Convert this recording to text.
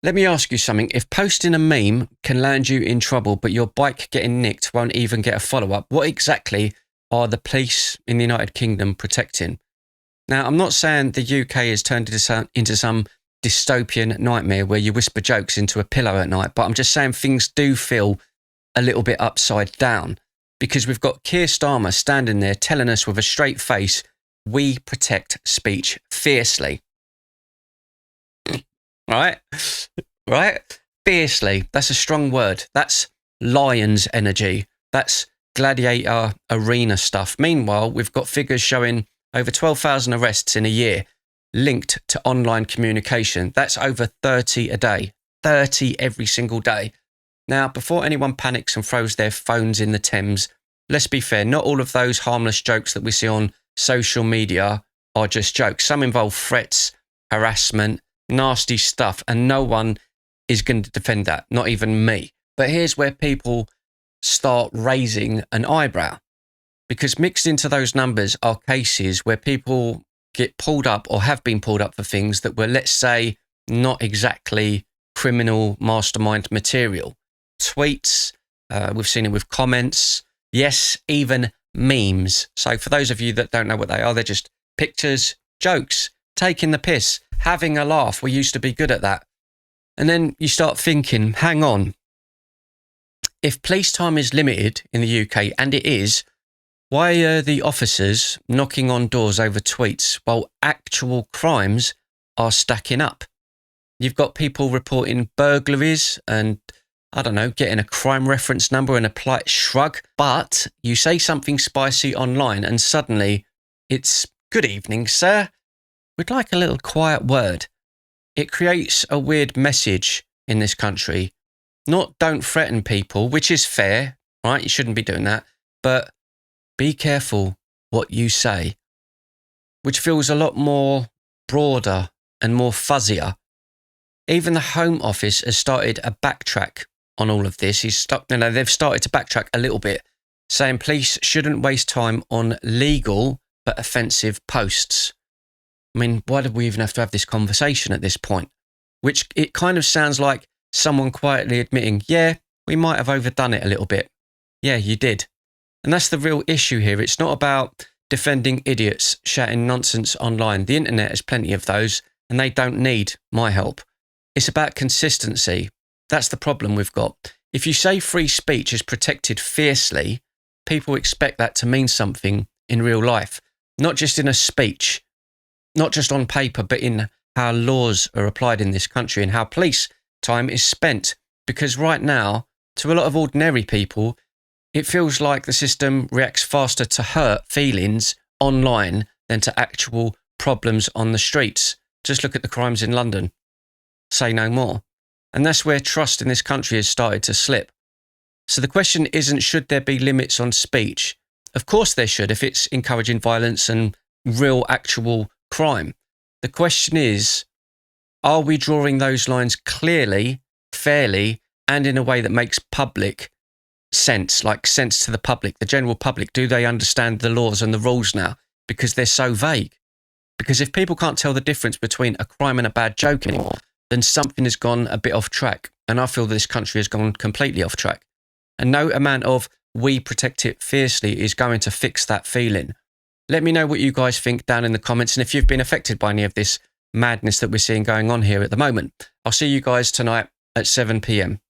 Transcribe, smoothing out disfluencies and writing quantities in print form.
Let me ask you something. If posting a meme can land you in trouble, but your bike getting nicked won't even get a follow-up, what exactly are the police in the United Kingdom protecting? Now, I'm not saying the UK has turned into some dystopian nightmare where you whisper jokes into a pillow at night, but I'm just saying things do feel a little bit upside down because we've got Keir Starmer standing there telling us with a straight face, we protect speech fiercely. Right? Fiercely. That's a strong word. That's lion's energy. That's gladiator arena stuff. Meanwhile, we've got figures showing over 12,000 arrests in a year linked to online communication. That's over 30 a day. 30 every single day. Now, before anyone panics and throws their phones in the Thames, let's be fair, not all of those harmless jokes that we see on social media are just jokes. Some involve threats, harassment, nasty stuff, and no one is going to defend that, not even me. But here's where people start raising an eyebrow, because mixed into those numbers are cases where people get pulled up or have been pulled up for things that were, let's say, not exactly criminal mastermind material. Tweets, we've seen it with comments, yes, even memes. So for those of you that don't know what they are, they're just pictures, jokes, taking the piss, having a laugh. We used to be good at that. And then you start thinking, hang on, if police time is limited in the UK, and it is, why are the officers knocking on doors over tweets while actual crimes are stacking up? You've got people reporting burglaries and, I don't know, getting a crime reference number and a polite shrug, but you say something spicy online and suddenly it's, good evening, sir. We'd like a little quiet word. It creates a weird message in this country. Not don't threaten people, which is fair, right? You shouldn't be doing that. But be careful what you say, which feels a lot more broader and more fuzzier. Even the Home Office has started a backtrack on all of this. They've started to backtrack a little bit, saying police shouldn't waste time on legal but offensive posts. I mean, why did we even have to have this conversation at this point? Which it kind of sounds like someone quietly admitting, yeah, we might have overdone it a little bit. Yeah, you did. And that's the real issue here. It's not about defending idiots shouting nonsense online. The internet has plenty of those and they don't need my help. It's about consistency. That's the problem we've got. If you say free speech is protected fiercely, people expect that to mean something in real life, not just in a speech. Not just on paper, but in how laws are applied in this country and how police time is spent. Because right now, to a lot of ordinary people, it feels like the system reacts faster to hurt feelings online than to actual problems on the streets. Just look at the crimes in London. Say no more. And that's where trust in this country has started to slip. So the question isn't, should there be limits on speech? Of course there should, if it's encouraging violence and real actual crime. The question is, are we drawing those lines clearly, fairly, and in a way that makes public sense, like sense to the public, the general public? Do they understand the laws and the rules now? Because they're so vague. Because if people can't tell the difference between a crime and a bad joke anymore, then something has gone a bit off track. And I feel this country has gone completely off track. And no amount of we protect it fiercely is going to fix that feeling. Let me know what you guys think down in the comments and if you've been affected by any of this madness that we're seeing going on here at the moment. I'll see you guys tonight at 7 p.m.